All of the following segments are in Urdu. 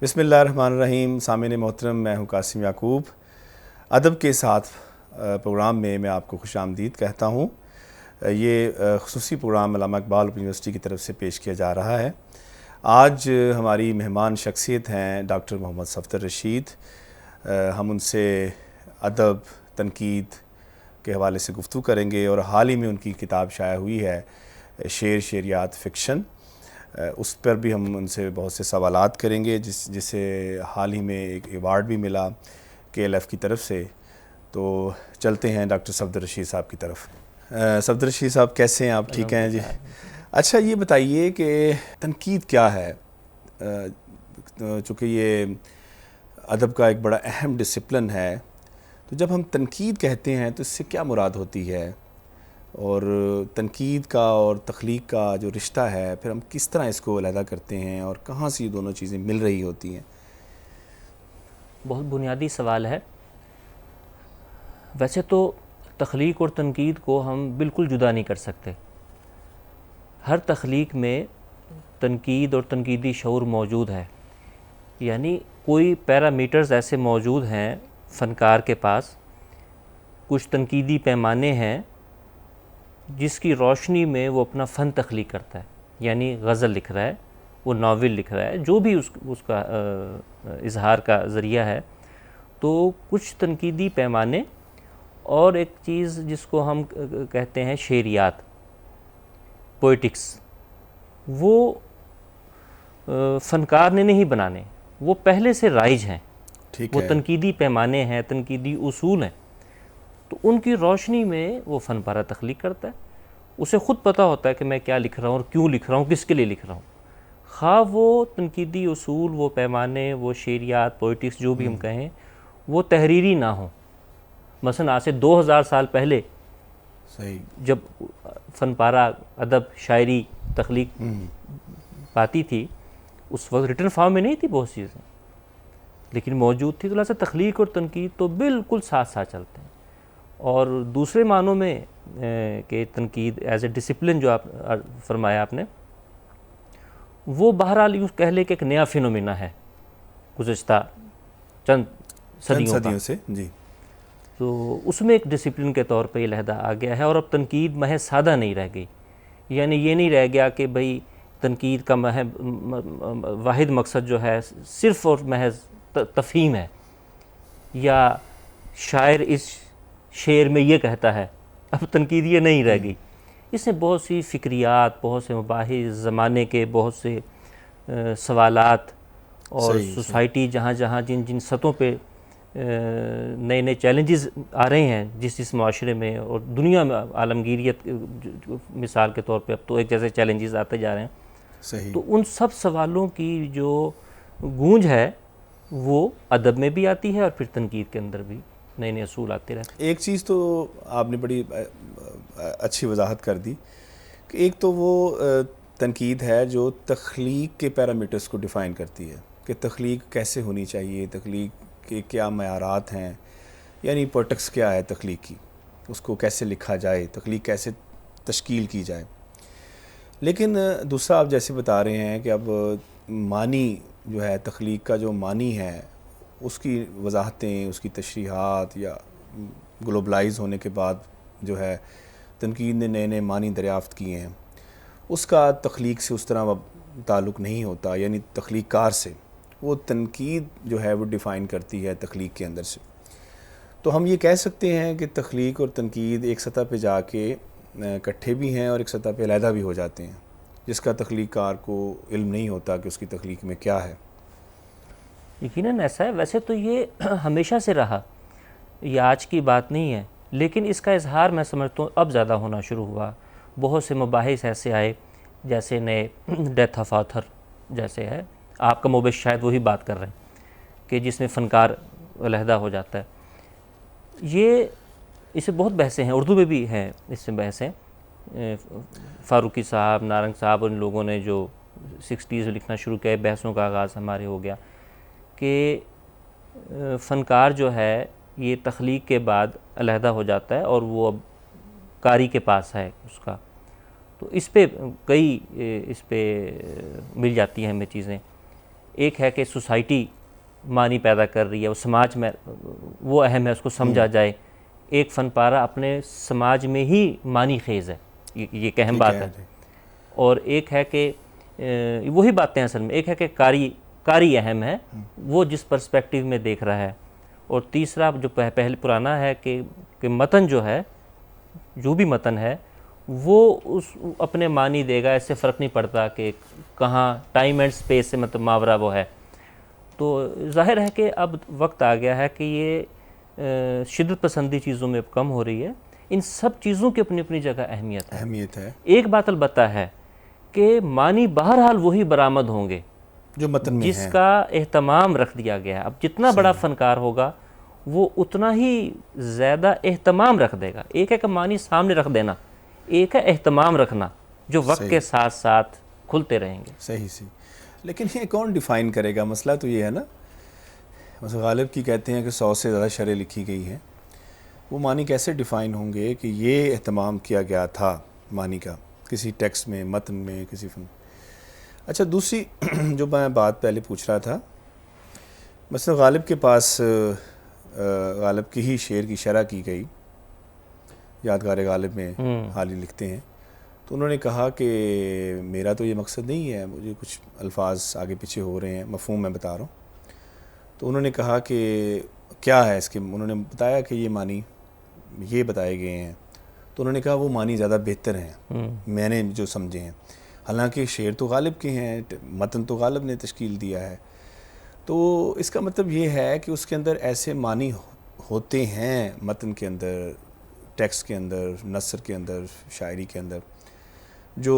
بسم اللہ الرحمن الرحیم. سامعین محترم، میں ہوں قاسم یعقوب. ادب کے ساتھ پروگرام میں آپ کو خوش آمدید کہتا ہوں. یہ خصوصی پروگرام علامہ اقبال یونیورسٹی کی طرف سے پیش کیا جا رہا ہے. آج ہماری مہمان شخصیت ہیں ڈاکٹر محمد صفدر رشید. ہم ان سے ادب، تنقید کے حوالے سے گفتگو کریں گے، اور حال ہی میں ان کی کتاب شائع ہوئی ہے شعر شعریات فکشن. اس پر بھی ہم ان سے بہت سے سوالات کریں گے، جسے حال ہی میں ایک ایوارڈ بھی ملا KLF کی طرف سے. تو چلتے ہیں ڈاکٹر صفدر رشید صاحب کی طرف. صفدر رشید صاحب کیسے ہیں آپ؟ ٹھیک ہیں جی؟ اچھا، یہ بتائیے کہ تنقید کیا ہے؟ چونکہ یہ ادب کا ایک بڑا اہم ڈسپلن ہے، تو جب ہم تنقید کہتے ہیں تو اس سے کیا مراد ہوتی ہے، اور تنقید کا اور تخلیق کا جو رشتہ ہے پھر ہم کس طرح اس کو علیحدہ کرتے ہیں، اور کہاں سے یہ دونوں چیزیں مل رہی ہوتی ہیں؟ بہت بنیادی سوال ہے. ویسے تو تخلیق اور تنقید کو ہم بالکل جدا نہیں کر سکتے. ہر تخلیق میں تنقید اور تنقیدی شعور موجود ہے. یعنی کوئی پیرامیٹرز ایسے موجود ہیں فنکار کے پاس، کچھ تنقیدی پیمانے ہیں جس کی روشنی میں وہ اپنا فن تخلیق کرتا ہے. یعنی غزل لکھ رہا ہے، وہ ناول لکھ رہا ہے، جو بھی اس کا اظہار کا ذریعہ ہے. تو کچھ تنقیدی پیمانے اور ایک چیز جس کو ہم کہتے ہیں شعریات، پوئٹکس، وہ فنکار نے نہیں بنانے، وہ پہلے سے رائج ہیں. وہ تنقیدی پیمانے ہیں، تنقیدی اصول ہیں. تو ان کی روشنی میں وہ فن پارہ تخلیق کرتا ہے. اسے خود پتہ ہوتا ہے کہ میں کیا لکھ رہا ہوں اور کیوں لکھ رہا ہوں، کس کے لیے لکھ رہا ہوں. خواہ وہ تنقیدی اصول، وہ پیمانے، وہ شعریات، پوئٹکس جو بھی ہم کہیں، وہ تحریری نہ ہوں. مثلا آج سے 2000 سال پہلے جب فن پارہ، ادب، شاعری، تخلیق پاتی تھی، اس وقت ریٹن فارم میں نہیں تھی بہت چیزیں، لیکن موجود تھی. تو لہٰذا تخلیق اور تنقید تو بالکل ساتھ ساتھ چلتے ہیں. اور دوسرے معنوں میں کہ تنقید ایز اے ڈسپلن جو آپ فرمایا آپ نے، وہ بہرحال یوں کہہ لے کہ ایک نیا فینومینا ہے گزشتہ چند صدیوں سے. جی. تو اس میں ایک ڈسپلن کے طور پہ یہ علیحدہ آ گیا ہے. اور اب تنقید محض سادہ نہیں رہ گئی. یعنی یہ نہیں رہ گیا کہ بھئی تنقید کا واحد مقصد جو ہے صرف اور محض تفہیم ہے، یا شاعر اس شعر میں یہ کہتا ہے. اب تنقید یہ نہیں رہ گئی. اس نے بہت سی فکریات، بہت سے مباحث، زمانے کے بہت سے سوالات، اور سوسائٹی جہاں جہاں جن سطحوں پہ نئے نئے چیلنجز آ رہے ہیں جس معاشرے میں اور دنیا میں، عالمگیریت مثال کے طور پہ اب تو ایک جیسے چیلنجز آتے جا رہے ہیں. تو ان سب سوالوں کی جو گونج ہے وہ ادب میں بھی آتی ہے، اور پھر تنقید کے اندر بھی نئے نئے اصول آتے رہتے ہیں. ایک چیز تو آپ نے بڑی اچھی وضاحت کر دی کہ ایک تو وہ تنقید ہے جو تخلیق کے پیرامیٹرز کو ڈیفائن کرتی ہے کہ تخلیق کیسے ہونی چاہیے، تخلیق کے کیا معیارات ہیں، یعنی پوئٹکس کیا ہے تخلیق کی، اس کو کیسے لکھا جائے، تخلیق کیسے تشکیل کی جائے. لیکن دوسرا آپ جیسے بتا رہے ہیں کہ اب معنی جو ہے، تخلیق کا جو معنی ہے، اس کی وضاحتیں، اس کی تشریحات، یا گلوبلائز ہونے کے بعد جو ہے تنقید نے نئے نئے معنی دریافت کیے ہیں، اس کا تخلیق سے اس طرح تعلق نہیں ہوتا. یعنی تخلیق کار سے وہ تنقید جو ہے وہ ڈیفائن کرتی ہے تخلیق کے اندر سے. تو ہم یہ کہہ سکتے ہیں کہ تخلیق اور تنقید ایک سطح پہ جا کے اکٹھے بھی ہیں اور ایک سطح پہ علیحدہ بھی ہو جاتے ہیں، جس کا تخلیق کار کو علم نہیں ہوتا کہ اس کی تخلیق میں کیا ہے. یقیناً ایسا ہے. ویسے تو یہ ہمیشہ سے رہا، یہ آج کی بات نہیں ہے، لیکن اس کا اظہار میں سمجھتا ہوں اب زیادہ ہونا شروع ہوا. بہت سے مباحث ایسے آئے، جیسے نئے ڈیتھ آف آتھر جیسے ہے، آپ کا موبائل شاید وہی بات کر رہے ہیں، کہ جس میں فنکار علیحدہ ہو جاتا ہے. یہ اس سے بہت بحثیں ہیں، اردو میں بھی ہیں اس سے بحثیں. فاروقی صاحب، نارنگ صاحب، ان لوگوں نے جو 60s میں لکھنا شروع کیا، بحثوں کا آغاز ہمارے ہو گیا کہ فنکار جو ہے یہ تخلیق کے بعد علیحدہ ہو جاتا ہے، اور وہ اب قاری کے پاس ہے اس کا. تو اس پہ کئی اس پہ مل جاتی ہیں ہمیں چیزیں. ایک ہے کہ سوسائٹی معنی پیدا کر رہی ہے، وہ سماج میں وہ اہم ہے، اس کو سمجھا جائے. ایک فن پارہ اپنے سماج میں ہی معنی خیز ہے، یہ ایک اہم بات ہے. اور ایک ہے کہ وہی باتیں اصل میں، ایک ہے کہ کاری اہم ہے، وہ جس پرسپیکٹیو میں دیکھ رہا ہے. اور تیسرا جو پہلے پرانا ہے کہ متن جو ہے، جو بھی متن ہے وہ اس اپنے معنی دے گا، اس سے فرق نہیں پڑتا کہ کہاں ٹائم اینڈ سپیس سے مطلب ماورا وہ ہے. تو ظاہر ہے کہ اب وقت آ گیا ہے کہ یہ شدت پسندی چیزوں میں کم ہو رہی ہے. ان سب چیزوں کی اپنی اپنی جگہ اہمیت ہے. ایک بات البتہ ہے کہ معنی بہرحال وہی برآمد ہوں گے جو متن میں جس کا اہتمام رکھ دیا گیا ہے. اب جتنا بڑا فنکار ہوگا وہ اتنا ہی زیادہ اہتمام رکھ دے گا. ایک ہے کہ معنی سامنے رکھ دینا، ایک ہے اہتمام رکھنا جو وقت کے ساتھ ساتھ کھلتے رہیں گے. صحیح. لیکن یہ کون ڈیفائن کرے گا؟ مسئلہ تو یہ ہے نا، مثلا غالب کی کہتے ہیں کہ 100 سے زیادہ شرح لکھی گئی ہیں، وہ معنی کیسے ڈیفائن ہوں گے کہ یہ اہتمام کیا گیا تھا معنی کا کسی ٹیکسٹ میں، متن میں، کسی فن. اچھا، دوسری جو میں بات پہلے پوچھ رہا تھا، مثلا غالب کے پاس غالب کی ہی شعر کی شرح کی گئی، یادگار غالب میں حالی لکھتے ہیں، تو انہوں نے کہا کہ میرا تو یہ مقصد نہیں ہے، مجھے کچھ الفاظ آگے پیچھے ہو رہے ہیں، مفہوم میں بتا رہا ہوں. تو انہوں نے کہا کہ کیا ہے اس کے، انہوں نے بتایا کہ یہ معنی یہ بتائے گئے ہیں. تو انہوں نے کہا وہ معنی زیادہ بہتر ہیں میں نے جو سمجھے ہیں، حالانکہ شعر تو غالب کے ہیں، متن تو غالب نے تشکیل دیا ہے. تو اس کا مطلب یہ ہے کہ اس کے اندر ایسے معنی ہوتے ہیں، متن کے اندر، ٹیکسٹ کے اندر، نثر کے اندر، شاعری کے اندر، جو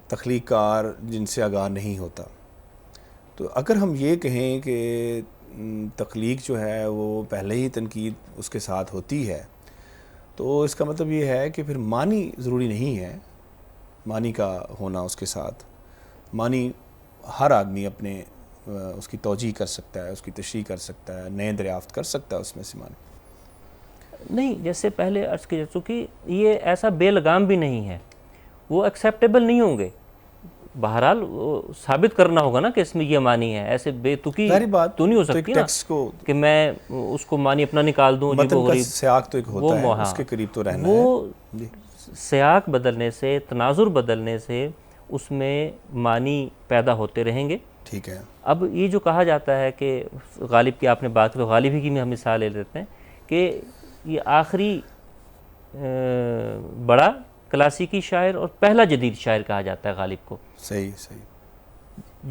تخلیق کار جن سے آگاہ نہیں ہوتا. تو اگر ہم یہ کہیں کہ تخلیق جو ہے وہ پہلے ہی تنقید اس کے ساتھ ہوتی ہے، تو اس کا مطلب یہ ہے کہ پھر معنی ضروری نہیں ہے معنی کا ہونا اس کے ساتھ. معنی ہر آدمی اپنے اس کی توجیہ کر سکتا ہے، اس کی تشریح کر سکتا ہے، نئے دریافت کر سکتا ہے اس میں سے معنی. نہیں، جیسے پہلے عرض کیا جا چکی، یہ ایسا بے لگام بھی نہیں ہے، وہ ایکسیپٹیبل نہیں ہوں گے. بہرحال ثابت کرنا ہوگا نا کہ اس میں یہ معنی ہے. ایسے بے تکی تو نہیں ہو سکتی نا کہ میں اس کو معنی اپنا نکال دوں. متن کا سیاق تو ایک ہوتا ہے، اس کے قریب تو رہنا ہے. وہ سیاق بدلنے سے، تناظر بدلنے سے اس میں معنی پیدا ہوتے رہیں گے. ٹھیک ہے. اب یہ جو کہا جاتا ہے کہ غالب کی آپ نے بات کی، غالب ہی کی ہم مثال لے لیتے ہیں کہ یہ آخری بڑا کلاسیکی شاعر اور پہلا جدید شاعر کہا جاتا ہے غالب کو. صحیح.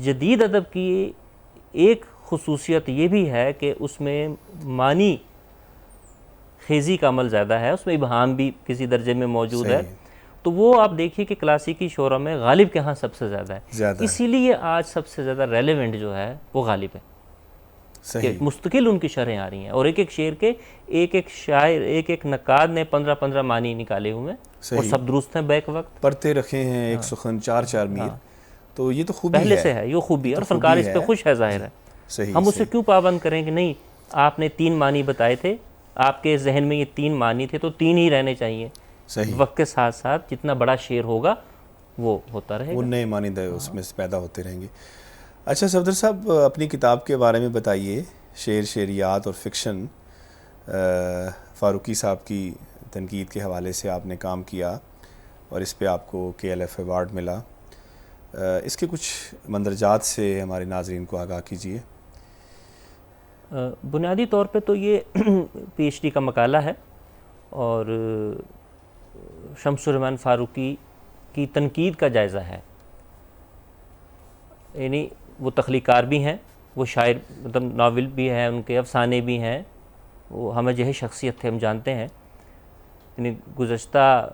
جدید ادب کی ایک خصوصیت یہ بھی ہے کہ اس میں معنی خیزی کا عمل زیادہ ہے، اس میں ابہام بھی کسی درجے میں موجود ہے. تو وہ آپ دیکھیے کہ کلاسیکی شعراء میں غالب کے ہاں سب سے زیادہ ہے. اسی لیے آج سب سے زیادہ ریلیونٹ جو ہے وہ غالب ہے. مستقل ان کی شرحیں آ رہی ہیں، اور ایک ایک شعر کے ایک شاعر، ایک نقاد نے 15 معنی نکالے ہوئے ہیں، اور سب درست ہیں بیک وقت پڑھتے رکھے ہیں. ایک سخن 4 میر. تو یہ تو خوبی پہلے سے ہے، یہ خوبی ہے، اور فنکار اس پہ خوش ہے. ظاہر ہے ہم اسے کیوں پابند کریں کہ نہیں آپ نے 3 معنی بتائے تھے، آپ کے ذہن میں یہ 3 معنی تھے تو 3 ہی رہنے چاہیے. وقت کے ساتھ ساتھ جتنا بڑا شعر ہوگا وہ ہوتا رہے گا، وہ نئے معنی اس میں سے پیدا ہوتے رہیں گے. اچھا صفدر صاحب، اپنی کتاب کے بارے میں بتائیے. شعر، شعریات اور فکشن، فاروقی صاحب کی تنقید کے حوالے سے آپ نے کام کیا اور اس پہ آپ کو KLF ایوارڈ ملا. اس کے کچھ مندرجات سے ہمارے ناظرین کو آگاہ کیجیے. بنیادی طور پہ تو یہ PhD کا مقالہ ہے، اور شمس الرحمن فاروقی کی تنقید کا جائزہ ہے. یعنی وہ تخلیق کار بھی ہیں، وہ شاعر، مطلب ناول بھی ہیں، ان کے افسانے بھی ہیں، وہ ہمیں جو ہے شخصیت تھے، ہم جانتے ہیں. یعنی گزشتہ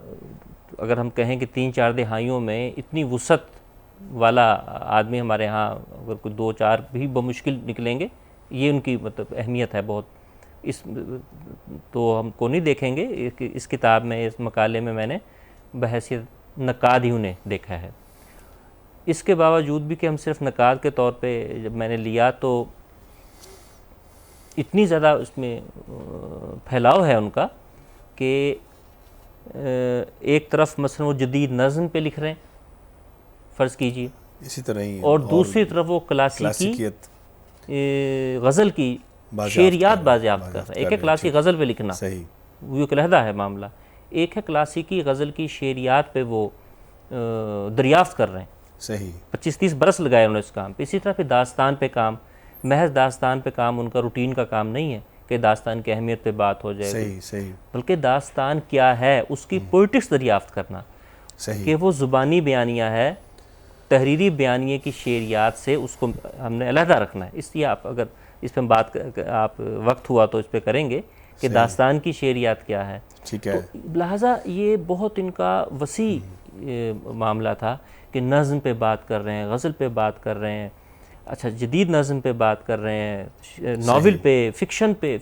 اگر ہم کہیں کہ 3-4 دہائیوں میں اتنی وسعت والا آدمی ہمارے ہاں اگر کوئی 2-4 بھی بمشکل نکلیں گے. یہ ان کی مطلب اہمیت ہے بہت. اس تو ہم کو نہیں دیکھیں گے، اس کتاب میں، اس مقالے میں میں نے بحیثیت نقاد ہی انہیں دیکھا ہے. اس کے باوجود بھی کہ ہم صرف نقاد کے طور پہ جب میں نے لیا تو اتنی زیادہ اس میں پھیلاؤ ہے ان کا کہ ایک طرف مثلا وہ جدید نظم پہ لکھ رہے ہیں، فرض کیجئے اسی طرح ہی اور دوسری طرف وہ کلاسیکیت غزل کی شعریات بازیافت کر رہے ہیں. ایک ہے کلاسیکی غزل پہ لکھنا, صحیح, وہ ایک علیحدہ ہے معاملہ. ایک ہے کلاسیکی غزل کی شعریات پہ وہ دریافت کر رہے ہیں. صحیح, 25-30 برس لگائے انہوں نے اس کام پہ. اسی طرح پھر داستان پہ کام, محض داستان پہ کام ان کا روٹین کا کام نہیں ہے کہ داستان کی اہمیت پہ بات ہو جائے, صحیح صحیح, بلکہ داستان کیا ہے اس کی پوئٹکس دریافت کرنا, صحیح, کہ وہ زبانی بیانیہ ہے, تحریری بیانیے کی شعریات سے اس کو ہم نے علیحدہ رکھنا ہے. اس لیے آپ اگر اس پہ بات آپ وقت ہوا تو اس پہ کریں گے کہ داستان کی شعریات کیا ہے. ٹھیک ہے, لہٰذا یہ بہت ان کا وسیع معاملہ تھا کہ نظم پہ بات کر رہے ہیں, غزل پہ بات کر رہے ہیں, اچھا جدید نظم پہ بات کر رہے ہیں, ناول پہ, فکشن پہ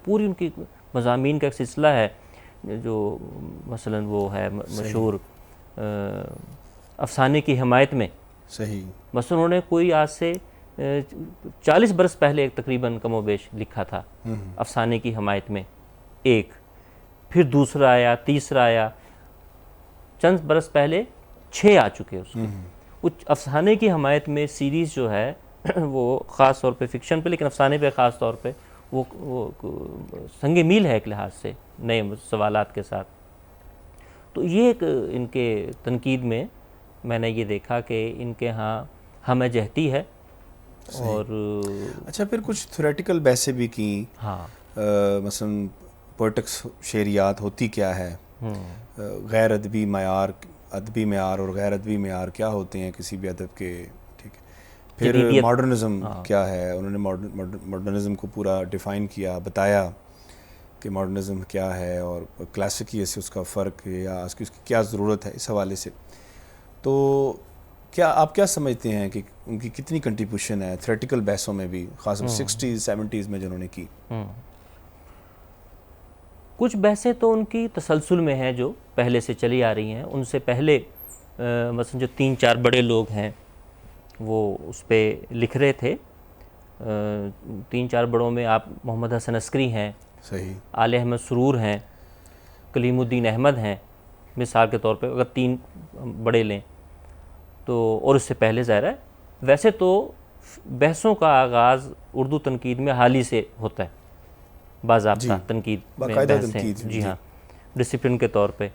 پوری ان کی مضامین کا ایک سلسلہ ہے جو مثلا وہ ہے مشہور افسانے کی حمایت میں. صحیح, مثلا انہوں نے کوئی آج سے 40 برس پہلے ایک تقریباً کم و بیش لکھا تھا افسانے کی حمایت میں ایک, پھر دوسرا آیا, تیسرا آیا, چند برس پہلے 6 آ چکے اس کے. کچھ افسانے کی حمایت میں سیریز جو ہے وہ خاص طور پہ فکشن پہ, لیکن افسانے پہ خاص طور پہ وہ سنگ میل ہے ایک لحاظ سے نئے سوالات کے ساتھ. تو یہ ایک ان کے تنقید میں نے یہ دیکھا کہ ان کے ہاں ہمیں جہتی ہے. اور اچھا, پھر کچھ تھیوریٹیکل بحثیں بھی کی, ہاں مثلا پوئٹکس شعریات ہوتی کیا ہے, غیر ادبی معیار, ادبی معیار اور غیر ادبی معیار کیا ہوتے ہیں کسی بھی ادب کے, ٹھیک ہے. پھر ماڈرنزم کیا ہے, انہوں نے ماڈرنزم کو پورا ڈیفائن کیا, بتایا کہ ماڈرنزم کیا ہے اور کلاسیکی سے اس کا فرق یا اس کی کیا ضرورت ہے اس حوالے سے. تو کیا آپ کیا سمجھتے ہیں کہ ان کی کتنی کنٹریبیوشن ہے تھیوریٹیکل بحثوں میں بھی, خاص طور 60s-70s میں جنہوں نے کی؟ کچھ بحثیں تو ان کی تسلسل میں ہیں جو پہلے سے چلی آ رہی ہیں. ان سے پہلے مثلا جو 3-4 بڑے لوگ ہیں وہ اس پہ لکھ رہے تھے. 3-4 بڑوں میں آپ محمد حسن عسکری ہیں, صحیح, آل احمد سرور ہیں, کلیم الدین احمد ہیں مثال کے طور پہ, اگر 3 بڑے لیں تو, اور اس سے پہلے ظاہر ہے. ویسے تو بحثوں کا آغاز اردو تنقید میں حال ہی سے ہوتا ہے, باضابطہ تنقید میں بحثیں, جی ہاں, ڈسپلن کے طور پہ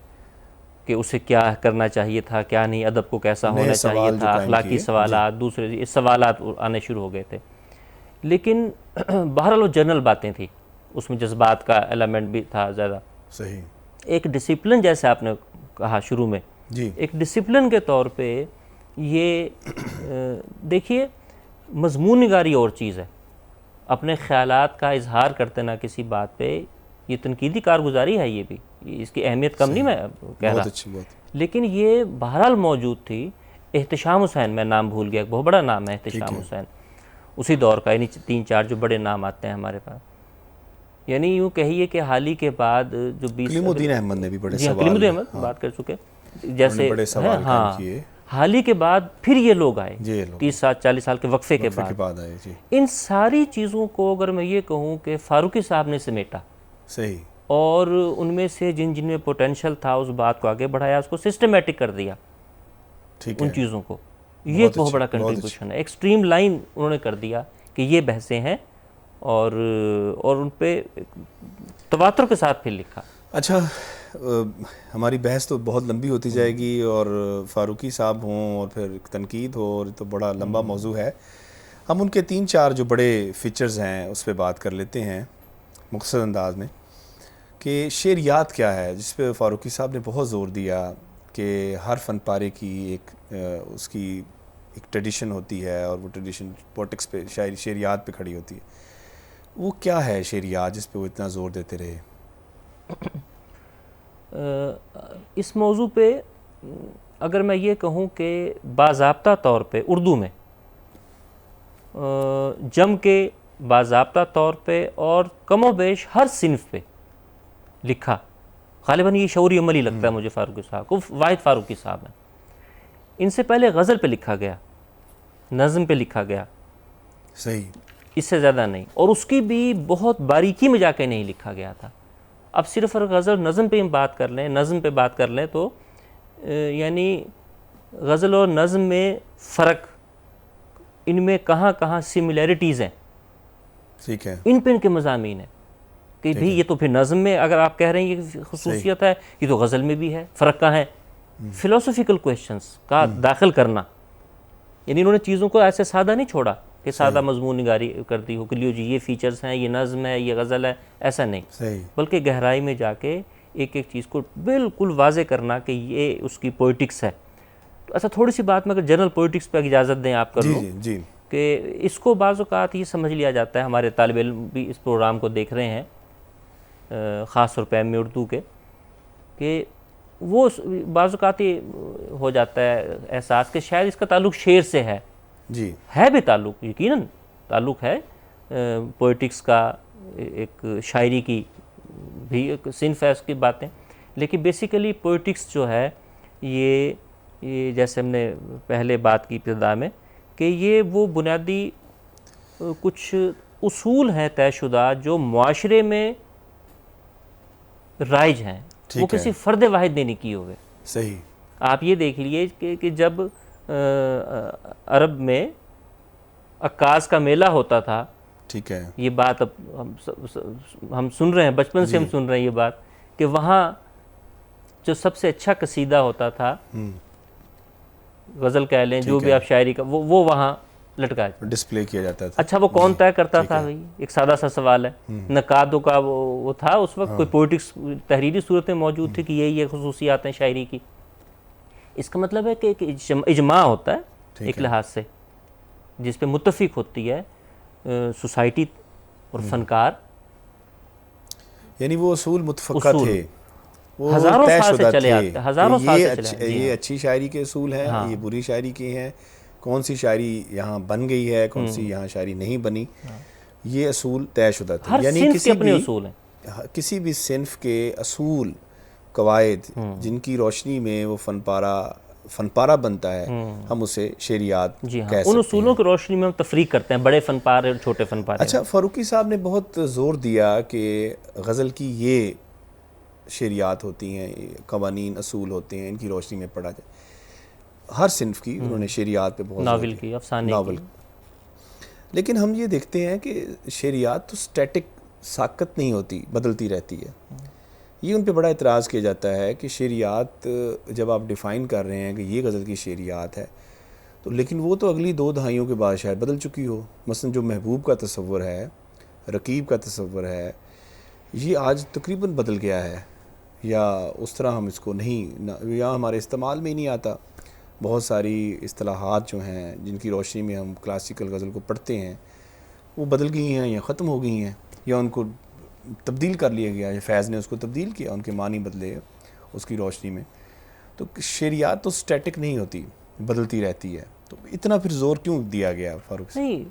کہ اسے کیا کرنا چاہیے تھا, کیا نہیں, ادب کو کیسا ہونا چاہیے تھا, اخلاقی سوالات, دوسرے سوالات آنے شروع ہو گئے تھے. لیکن بہرحال وہ جنرل باتیں تھیں, اس میں جذبات کا ایلیمنٹ بھی تھا زیادہ. صحیح, ایک ڈسپلن جیسے آپ نے کہا شروع میں, ایک ڈسپلن کے طور پہ یہ دیکھیے مضمون نگاری اور چیز ہے, اپنے خیالات کا اظہار کرتے نہ کسی بات پہ, یہ تنقیدی کارگزاری ہے. یہ بھی اس کی اہمیت کم نہیں میں کہہ رہا, لیکن یہ بہرحال موجود تھی. احتشام حسین, میں نام بھول گیا, بہت بڑا نام ہے احتشام حسین, اسی دور کا, یعنی 3-4 جو بڑے نام آتے ہیں ہمارے پاس. یعنی یوں کہیے کہ حال ہی کے بعد جو 20 کلیم الدین احمد نے بھی بڑے سوال, کلیم الدین احمد بات کر چکے, جیسے ہاں, حال ہی کے بعد پھر یہ لوگ آئے 30-40 سال کے وقفے کے بعد. ان ساری چیزوں کو اگر میں یہ کہوں کہ فاروقی صاحب نے سمیٹا, صحیح, اور ان میں سے جن میں پوٹینشل تھا اس بات کو آگے بڑھایا, اس کو سسٹمیٹک کر دیا ان چیزوں کو. یہ ایک بہت بڑا کنٹریبیوشن ہے, ایکسٹریم لائن انہوں نے کر دیا کہ یہ بحثیں ہیں, اور ان پہ تواتر کے ساتھ پھر لکھا. اچھا, ہماری بحث تو بہت لمبی ہوتی جائے گی, اور فاروقی صاحب ہوں اور پھر تنقید ہو, اور تو بڑا لمبا موضوع ہے. ہم ان کے 3-4 جو بڑے فیچرز ہیں اس پہ بات کر لیتے ہیں مختصر انداز میں, کہ شعریات کیا ہے, جس پہ فاروقی صاحب نے بہت زور دیا کہ ہر فن پارے کی ایک اس کی ایک ٹریڈیشن ہوتی ہے, اور وہ ٹریڈیشن پوٹکس پہ, شعریات پہ کھڑی ہوتی ہے. وہ کیا ہے شعریات جس پہ وہ اتنا زور دیتے رہے؟ اس موضوع پہ اگر میں یہ کہوں کہ باضابطہ طور پہ اردو میں جم کے باضابطہ طور پہ اور کم و بیش ہر صنف پہ لکھا, غالباً یہ شعوری عمل ہی لگتا ہے مجھے فاروقی صاحب کو. واحد فاروقی صاحب ہیں. ان سے پہلے غزل پہ لکھا گیا, نظم پہ لکھا گیا, صحیح, اس سے زیادہ نہیں, اور اس کی بھی بہت باریکی میں جا کے نہیں لکھا گیا تھا. اب صرف اگر غزل نظم پہ ہم بات کر لیں, نظم پہ بات کر لیں تو یعنی غزل اور نظم میں فرق ان میں کہاں کہاں سملیرٹیز ہیں، ٹھیک ہے، ان پہ ان کے مضامین ہیں کہ بھئی یہ تو پھر نظم میں اگر آپ کہہ رہے ہیں یہ خصوصیت ہے، یہ تو غزل میں بھی ہے، فرق کہاں ہے؟ فلسفیکل کویشچنس کا داخل کرنا، یعنی انہوں نے چیزوں کو ایسے سادہ نہیں چھوڑا کہ سادہ مضمون نگاری کر دی ہو کہ لیو جی یہ فیچرز ہیں، یہ نظم ہے، یہ غزل ہے، ایسا نہیں، صحیح، بلکہ گہرائی میں جا کے ایک ایک چیز کو بالکل واضح کرنا کہ یہ اس کی پوئٹکس ہے۔ تو ایسا تھوڑی سی بات میں اگر جنرل پوئٹکس پہ اجازت دیں آپ کر جی لوں جی جی، کہ اس کو بعض اوقات یہ سمجھ لیا جاتا ہے، ہمارے طالب علم بھی اس پروگرام کو دیکھ رہے ہیں خاص طور پہ ایم اے اردو کے، کہ وہ بعض اوقات یہ ہو جاتا ہے احساس کہ شاید اس کا تعلق شعر سے جی، ہے بھی تعلق، یقیناً تعلق ہے پوئٹکس کا، ایک شاعری کی بھی ایک صنف ہے اس کی باتیں، لیکن بیسیکلی پوئٹکس جو ہے یہ جیسے ہم نے پہلے بات کی ابتدا میں کہ یہ وہ بنیادی کچھ اصول ہیں طے شدہ جو معاشرے میں رائج ہیں، وہ کسی فرد واحد نے نہیں کیے ہوئے۔ صحیح، آپ یہ دیکھ لیے کہ جب عرب میں عکاز کا میلہ ہوتا تھا، ٹھیک ہے، یہ بات اب ہم سن رہے ہیں، بچپن سے ہم سن رہے ہیں یہ بات کہ وہاں جو سب سے اچھا قصیدہ ہوتا تھا، غزل کہہ لیں جو بھی آپ شاعری کا، وہ وہاں لٹکا ڈسپلے کیا جاتا تھا۔ اچھا وہ کون طے کرتا تھا؟ بھائی ایک سادہ سا سوال ہے، نقادوں کا وہ تھا اس وقت، کوئی پوئٹکس تحریری صورت میں موجود تھی کہ یہ خصوصیات ہیں شاعری کی؟ اس کا مطلب ہے کہ اجماع ہوتا ہے ایک لحاظ سے جس پہ متفق ہوتی ہے سوسائٹی اور فنکار، یعنی وہ اصول متفقہ تھے، وہ ہزاروں طے سال سے شدہ چلے آتے تھے ہیں، ہزاروں کہ سال سے چلے آتے ہیں۔ یہ اچھی شاعری کے اصول ہیں، یہ بری شاعری کے ہیں، کون سی شاعری یہاں بن گئی ہے، کون سی یہاں شاعری نہیں بنی، یہ اصول طے شدہ تھے۔ ہر یعنی صنف کے اپنے اصول ہیں، کسی بھی صنف کے اصول، قواعد جن کی روشنی میں وہ فن پارہ بنتا ہے، ہم اسے شعریات کہہ سکتے ہیں۔ ان اصولوں کی روشنی میں ہم تفریق کرتے ہیں، بڑے فن پارے اور چھوٹے فن پارے۔ اچھا، فاروقی صاحب نے بہت زور دیا کہ غزل کی یہ شعریات ہوتی ہیں، قوانین اصول ہوتے ہیں، ان کی روشنی میں پڑھا جائے۔ ہر صنف کی انہوں نے شعریات پہ بہت زور ناول دیا، کی، افسانے ناول، لیکن ہم یہ دیکھتے ہیں کہ شعریات تو سٹیٹک ساکت نہیں ہوتی، بدلتی رہتی ہے۔ یہ ان پہ بڑا اعتراض کیا جاتا ہے کہ شعریات جب آپ ڈیفائن کر رہے ہیں کہ یہ غزل کی شعریات ہے تو لیکن وہ تو اگلی 2 دہائیوں کے بعد شاید بدل چکی ہو۔ مثلا جو محبوب کا تصور ہے، رقیب کا تصور ہے، یہ آج تقریباً بدل گیا ہے، یا اس طرح ہم اس کو نہیں، یا ہمارے استعمال میں ہی نہیں آتا۔ بہت ساری اصطلاحات جو ہیں جن کی روشنی میں ہم کلاسیکل غزل کو پڑھتے ہیں وہ بدل گئی ہیں یا ختم ہو گئی ہیں، یا ان کو تبدیل کر لیا گیا، یا فیض نے اس کو تبدیل کیا، ان کے معنی بدلے اس کی روشنی میں۔ تو شعریات تو سٹیٹک نہیں ہوتی، بدلتی رہتی ہے، تو اتنا پھر زور کیوں دیا گیا فاروق سے؟ نہیں،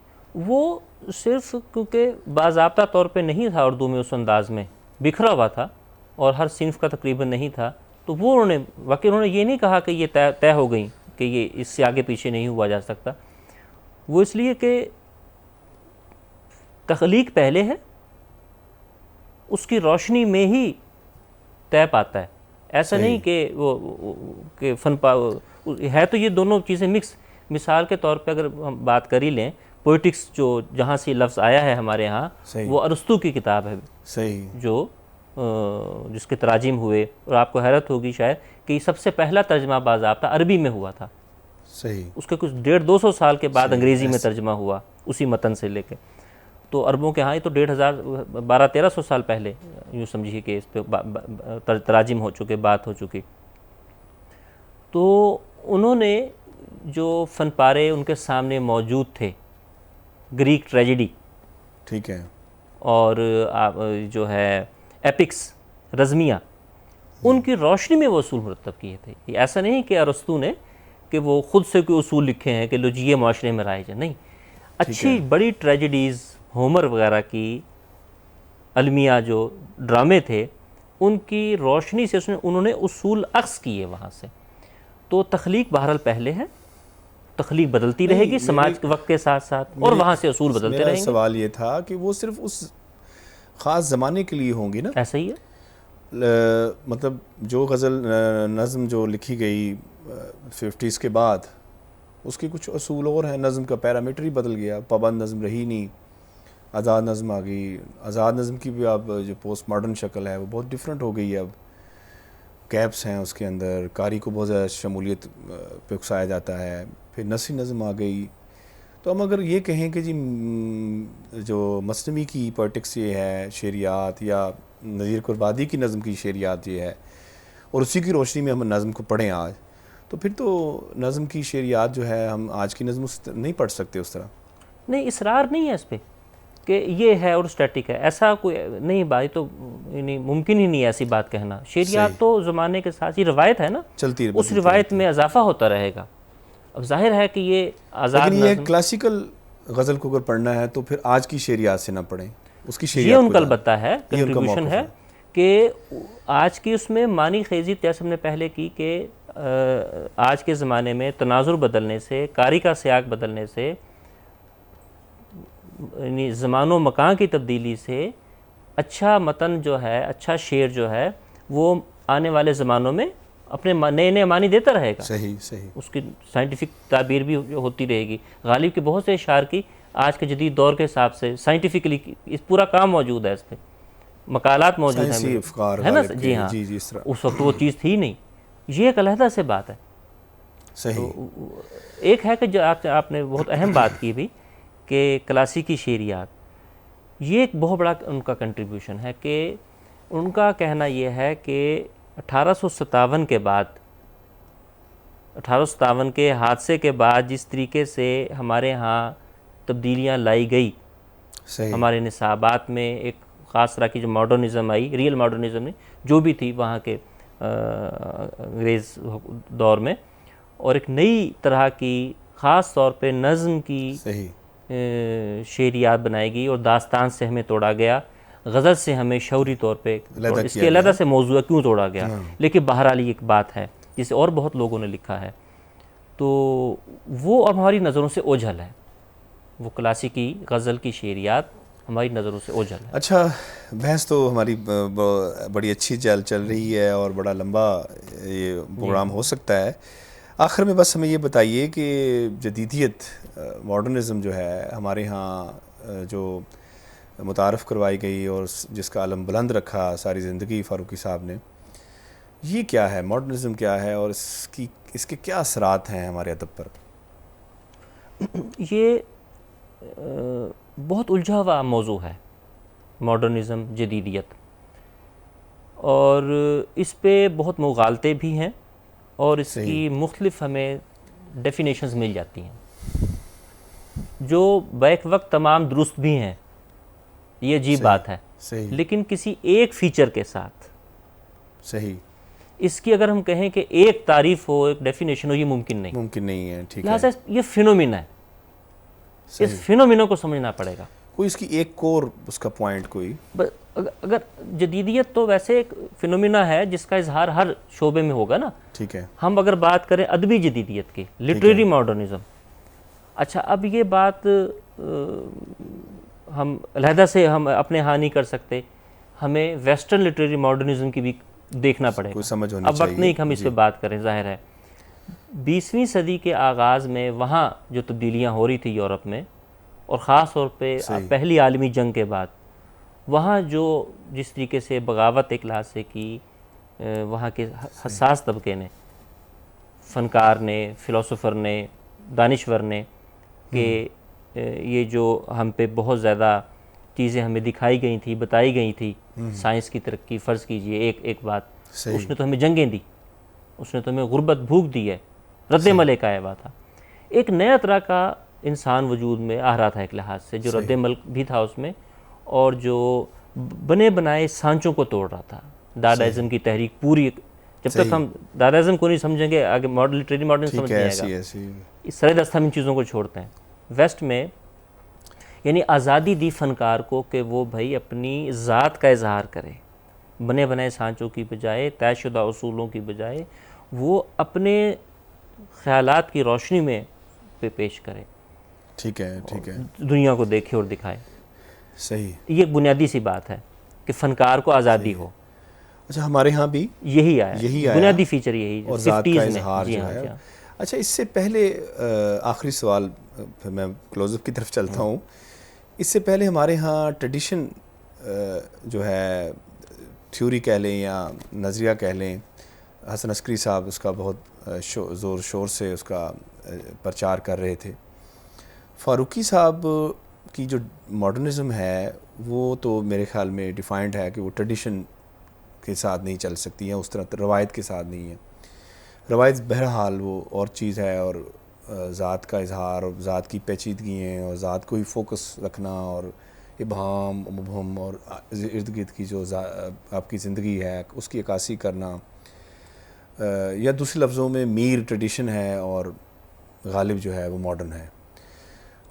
وہ صرف کیونکہ باضابطہ طور پہ نہیں تھا اردو میں، اس انداز میں بکھرا ہوا تھا اور ہر صنف کا تقریباً نہیں تھا، تو وہ انہوں نے یہ نہیں کہا کہ یہ طے ہو گئی کہ یہ اس سے آگے پیچھے نہیں ہوا جا سکتا۔ وہ اس لیے کہ تخلیق پہلے ہے، اس کی روشنی میں ہی طے پاتا ہے، ایسا نہیں کہ ہے تو یہ دونوں چیزیں مکس۔ مثال کے طور پہ اگر ہم بات کر ہی لیں، پوئٹکس جو جہاں سے لفظ آیا ہے ہمارے ہاں، وہ ارسطو کی کتاب ہے جو جس کے تراجم ہوئے، اور آپ کو حیرت ہوگی شاید کہ یہ سب سے پہلا ترجمہ باضابطہ عربی میں ہوا تھا، اس کے کچھ 150-200 سال کے بعد انگریزی میں ترجمہ ہوا اسی متن سے لے کے۔ تو عربوں کے ہاں یہ تو 1200-1300 سال پہلے یوں سمجھیے کہ اس پہ تراجم ہو چکے، بات ہو چکی۔ تو انہوں نے جو فن پارے ان کے سامنے موجود تھے، گریک ٹریجڈی، ٹھیک ہے، اور جو ہے ایپکس، رزمیہ، ان کی روشنی میں وہ اصول مرتب کیے تھے۔ یہ ایسا نہیں کہ ارسطو نے کہ وہ خود سے کوئی اصول لکھے ہیں کہ لو جی یہ معاشرے میں رائج ہے، نہیں، اچھی بڑی ٹریجڈیز، ہومر وغیرہ کی، المیہ جو ڈرامے تھے، ان کی روشنی سے انہوں نے اصول اخذ کیے وہاں سے۔ تو تخلیق بہرحال پہلے ہے، تخلیق بدلتی رہے گی سماج کے وقت کے ساتھ ساتھ، اور وہاں سے اصول بدلتے رہیں گے۔ میرا سوال یہ تھا کہ وہ صرف اس خاص زمانے کے لیے ہوں گی نا؟ ایسا ہی ہے، مطلب جو غزل نظم جو لکھی گئی 50s کے بعد، اس کے کچھ اصول اور ہیں. نظم کا پیرامیٹر ہی بدل گیا, پابند نظم رہی نہیں, آزاد نظم آ گئی. آزاد نظم کی بھی اب جو پوسٹ ماڈرن شکل ہے وہ بہت ڈفرینٹ ہو گئی ہے. اب گیپس ہیں اس کے اندر, قاری کو بہت زیادہ شمولیت پہ اکسایا جاتا ہے. پھر نثری نظم آ گئی. تو ہم اگر یہ کہیں کہ جی جو مثنوی کی پولیٹکس یہ ہے, شعریات, یا نذیر قربادی کی نظم کی شعریات یہ ہے, اور اسی کی روشنی میں ہم نظم کو پڑھیں آج, تو پھر تو نظم کی شعریات جو ہے ہم آج کی نظم نہیں پڑھ سکتے اس طرح. نہیں, اصرار نہیں ہے اس پہ کہ یہ ہے اور اسٹیٹک ہے, ایسا کوئی نہیں. بھائی تو یعنی ممکن ہی نہیں ہے ایسی بات کہنا. شعریات تو زمانے کے ساتھ یہ روایت ہے نا, چلتی اس روایت میں اضافہ ہوتا رہے گا. اب ظاہر ہے کہ یہ آزاد لیکن یہ کلاسیکل غزل کو اگر پڑھنا ہے تو پھر آج کی شعریات سے نہ پڑھیں, اس کی شعریات یہ ان کا البتہ ہے, کنٹریبیوشن ہے کہ آج کی اس میں معنی خیزی جیسے ہم نے پہلے کی کہ آج کے زمانے میں تناظر بدلنے سے, قاری کا سیاق بدلنے سے, یعنی زمان و مکان کی تبدیلی سے اچھا متن جو ہے, اچھا شعر جو ہے وہ آنے والے زمانوں میں اپنے نئے نئے معنی دیتا رہے گا. صحیح صحیح. اس کی سائنٹیفک تعبیر بھی ہوتی رہے گی. غالب کے بہت سے اشعار کی آج کے جدید دور کے حساب سے سائنٹیفکلی اس پورا کام موجود ہے, اس پہ مقالات موجود ہیں, ہے نا. جی ہاں, اس وقت وہ چیز تھی نہیں. یہ ایک علیحدہ سے بات ہے. صحیح. ایک ہے کہ جو آپ نے بہت اہم بات کی بھی کہ کلاسیکی شعریات, یہ ایک بہت بڑا ان کا کنٹریبیوشن ہے کہ ان کا کہنا یہ ہے کہ 1857 کے بعد, 1857 کے حادثے کے بعد جس طریقے سے ہمارے ہاں تبدیلیاں لائی گئی, ہمارے نصابات میں ایک خاص طرح کی جو ماڈرنزم آئی, ریئل ماڈرنزم نہیں, جو بھی تھی وہاں کے انگریز دور میں, اور ایک نئی طرح کی خاص طور پہ نظم کی شعریات بنائی گئی, اور داستان سے ہمیں توڑا گیا, غزل سے ہمیں شعوری طور پہ اس کے علیحدہ سے موضوع کیوں توڑا گیا. لیکن بہرحال ایک بات ہے جسے اور بہت لوگوں نے لکھا ہے, تو وہ اب ہماری نظروں سے اوجھل ہے. وہ کلاسیکی غزل کی شعریات ہماری نظروں سے اوجھل ہے. اچھا, بحث تو ہماری بڑی اچھی چل رہی ہے اور بڑا لمبا یہ پروگرام ہو سکتا ہے. آخر میں بس ہمیں یہ بتائیے کہ جدیدیت, ماڈرنزم جو ہے ہمارے ہاں جو متعارف کروائی گئی اور جس کا علم بلند رکھا ساری زندگی فاروقی صاحب نے, یہ کیا ہے, ماڈرنزم کیا ہے, اور اس کے کیا اثرات ہیں ہمارے ادب پر؟ یہ بہت الجھا ہوا موضوع ہے ماڈرنزم, جدیدیت, اور اس پہ بہت مغالطے بھی ہیں, اور اس کی مختلف ہمیں ڈیفینیشنز مل جاتی ہیں جو بیک وقت تمام درست بھی ہیں. یہ عجیب بات ہے, لیکن کسی ایک فیچر کے ساتھ صحیح اس کی اگر ہم کہیں کہ ایک تعریف ہو, ایک ڈیفینیشن ہو, یہ ممکن نہیں ہے. ٹھیک ہے, لہٰذا یہ فینومینا ہے, اس فینومینا کو سمجھنا پڑے گا. کوئی اس کی ایک کور اس کا پوائنٹ کوئی, اگر جدیدیت تو ویسے ایک فینومینا ہے جس کا اظہار ہر شعبے میں ہوگا نا. ٹھیک ہے, ہم اگر بات کریں ادبی جدیدیت کی, لٹریری ماڈرنزم, اچھا اب یہ بات ہم علیحدہ سے ہم اپنے ہاں نہیں کر سکتے, ہمیں ویسٹرن لٹریری ماڈرنزم کی بھی دیکھنا پڑے گا. اب وقت نہیں کہ ہم اس پہ بات کریں. ظاہر ہے 20ویں صدی کے آغاز میں وہاں جو تبدیلیاں ہو رہی تھی یورپ میں, اور خاص طور پہ پہلی عالمی جنگ کے بعد, وہاں جو جس طریقے سے بغاوت ایک لحاظ سے کی وہاں کے حساس طبقے نے, فنکار نے, فلسفر نے, دانشور نے, کہ یہ جو ہم پہ بہت زیادہ چیزیں ہمیں دکھائی گئی تھی, بتائی گئی تھی, سائنس کی ترقی, فرض کیجئے ایک بات, اس نے تو ہمیں جنگیں دی, اس نے تو ہمیں غربت بھوک دی ہے, رد عمل کا آیا تھا. ایک نیا طرح کا انسان وجود میں آ رہا تھا ایک لحاظ سے, جو رد عمل بھی تھا اس میں, اور جو بنے بنائے سانچوں کو توڑ رہا تھا. دادائزم کی تحریک پوری, جب تک ہم دادائزم کو نہیں سمجھیں گے آگے لٹریری ماڈرن سمجھ نہیں آئے گا. اس سرے دست ہم ان چیزوں کو چھوڑتے ہیں. ویسٹ میں یعنی آزادی دی فنکار کو کہ وہ بھائی اپنی ذات کا اظہار کرے, بنے بنائے سانچوں کی بجائے, طے شدہ اصولوں کی بجائے وہ اپنے خیالات کی روشنی میں پیش کرے. ٹھیک ہے, ٹھیک ہے, دنیا کو دیکھے اور دکھائے. صحیح. یہ ایک بنیادی سی بات ہے کہ فنکار کو آزادی ہو. اچھا, ہمارے ہاں بھی یہی آیا, بنیادی فیچر یہی, اور ذات کا اظہار جو ہے. اچھا اس سے پہلے آخری سوال، پھر میں کلوز اپ کی طرف چلتا ہوں. اس سے پہلے ہمارے ہاں ٹریڈیشن جو ہے تھیوری کہہ لیں یا نظریہ کہہ لیں، حسن عسکری صاحب اس کا بہت زور شور سے اس کا پرچار کر رہے تھے. فاروقی صاحب کی جو ماڈرنزم ہے وہ تو میرے خیال میں ڈیفائنڈ ہے کہ وہ ٹریڈیشن کے ساتھ نہیں چل سکتی ہیں، اس طرح روایت کے ساتھ نہیں ہے. روایت بہرحال وہ اور چیز ہے، اور ذات کا اظہار اور ذات کی پیچیدگی ہیں اور ذات کو ہی فوکس رکھنا اور ابہام مبہم اور ارد گرد کی جو آپ کی زندگی ہے اس کی عکاسی کرنا، یا دوسرے لفظوں میں میر ٹریڈیشن ہے اور غالب جو ہے وہ ماڈرن ہے.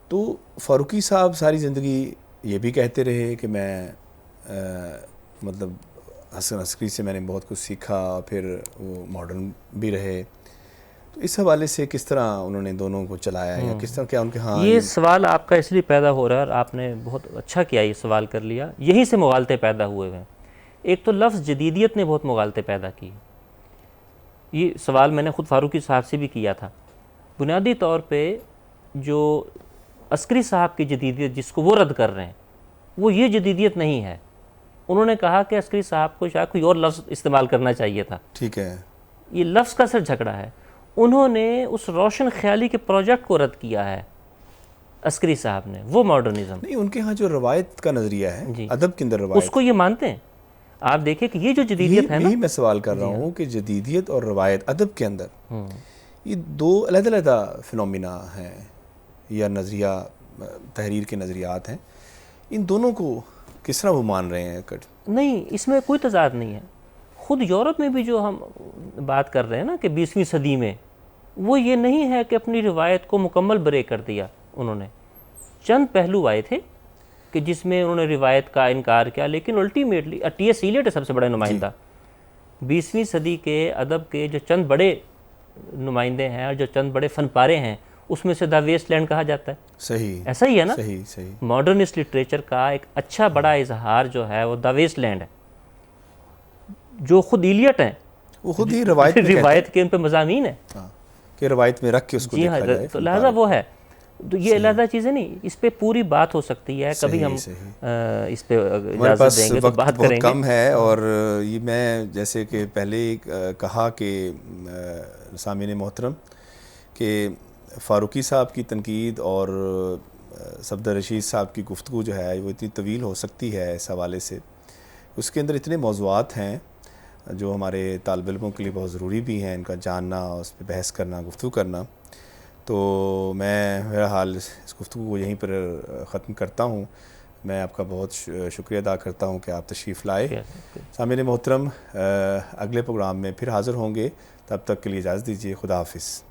تو فاروقی صاحب ساری زندگی یہ بھی کہتے رہے کہ میں مطلب حسن عسکری سے میں نے بہت کچھ سیکھا، پھر وہ ماڈرن بھی رہے. تو اس حوالے سے کس طرح انہوں نے دونوں کو چلایا یا کس طرح، کیا ان کے ہاں یہ سوال آپ کا اس لیے پیدا ہو رہا ہے، اور آپ نے بہت اچھا کیا یہ سوال کر لیا. یہیں سے مغالطے پیدا ہوئے ہیں. ایک تو لفظ جدیدیت نے بہت مغالطے پیدا کی. یہ سوال میں نے خود فاروقی صاحب سے بھی کیا تھا. بنیادی طور پہ جو عسکری صاحب کی جدیدیت جس کو وہ رد کر رہے ہیں وہ یہ جدیدیت نہیں ہے. انہوں نے کہا کہ عسکری صاحب کو شاید کوئی اور لفظ استعمال کرنا چاہیے تھا. ٹھیک ہے، یہ لفظ کا سر جھگڑا ہے. انہوں نے اس روشن خیالی کے پروجیکٹ کو رد کیا ہے عسکری صاحب نے، وہ ماڈرنزم نہیں ان کے ہاں جو روایت کا نظریہ ہے جی، ادب کے اندر روایت، اس کو یہ مانتے ہیں. آپ دیکھیں کہ یہ جو جدیدیت ہے نا، یہی میں سوال کر رہا ہوں کہ جدیدیت اور روایت ادب کے اندر یہ دو علیحدہ علیحدہ فنومینا ہیں یا نظریہ تحریر کے نظریات ہیں. ان دونوں کو کس طرح وہ مان رہے ہیں؟ نہیں، اس میں کوئی تضاد نہیں ہے. خود یورپ میں بھی جو ہم بات کر رہے ہیں نا کہ 20ویں صدی میں، وہ یہ نہیں ہے کہ اپنی روایت کو مکمل بریک کر دیا. انہوں نے چند پہلو آئے تھے کہ جس میں انہوں نے روایت کا انکار کیا، لیکن الٹیمیٹلی ٹی ایس ایلیٹ ہے سب سے بڑا نمائندہ. 20ویں صدی کے ادب کے جو چند بڑے نمائندے ہیں اور جو چند بڑے فن پارے ہیں، اس میں سے دا ویسٹ لینڈ کہا جاتا ہے. صحیح، ایسا ہی ہے نا. صحیح. ماڈرنسٹ لٹریچر کا ایک اچھا بڑا اظہار جو ہے وہ دا ویسٹ لینڈ ہے. جو خود ایلیٹ ہیں وہ خود ہی روایت کے ان پہ مضامین ہیں کہ روایت میں رکھ کے اس کو دیکھا جائے. تو لہذا وہ ہے. تو یہ علیحدہ چیزیں نہیں، اس پہ پوری بات ہو سکتی ہے. کبھی ہم اس پہ اجازت دیں گے تو بات کریں گے. کم ہے، اور یہ میں جیسے کہ پہلے کہا کہ سامعین محترم کہ فاروقی صاحب کی تنقید اور صفدر رشید صاحب کی گفتگو جو ہے وہ اتنی طویل ہو سکتی ہے اس حوالے سے. اس کے اندر اتنے موضوعات ہیں جو ہمارے طالب علموں کے لیے بہت ضروری بھی ہیں، ان کا جاننا، اس پہ بحث کرنا، گفتگو کرنا. تو میں بہرحال اس گفتگو کو یہیں پر ختم کرتا ہوں. میں آپ کا بہت شکریہ ادا کرتا ہوں کہ آپ تشریف لائے. سامعین محترم، اگلے پروگرام میں پھر حاضر ہوں گے. تب تک کے لیے اجازت دیجیے. خدا حافظ.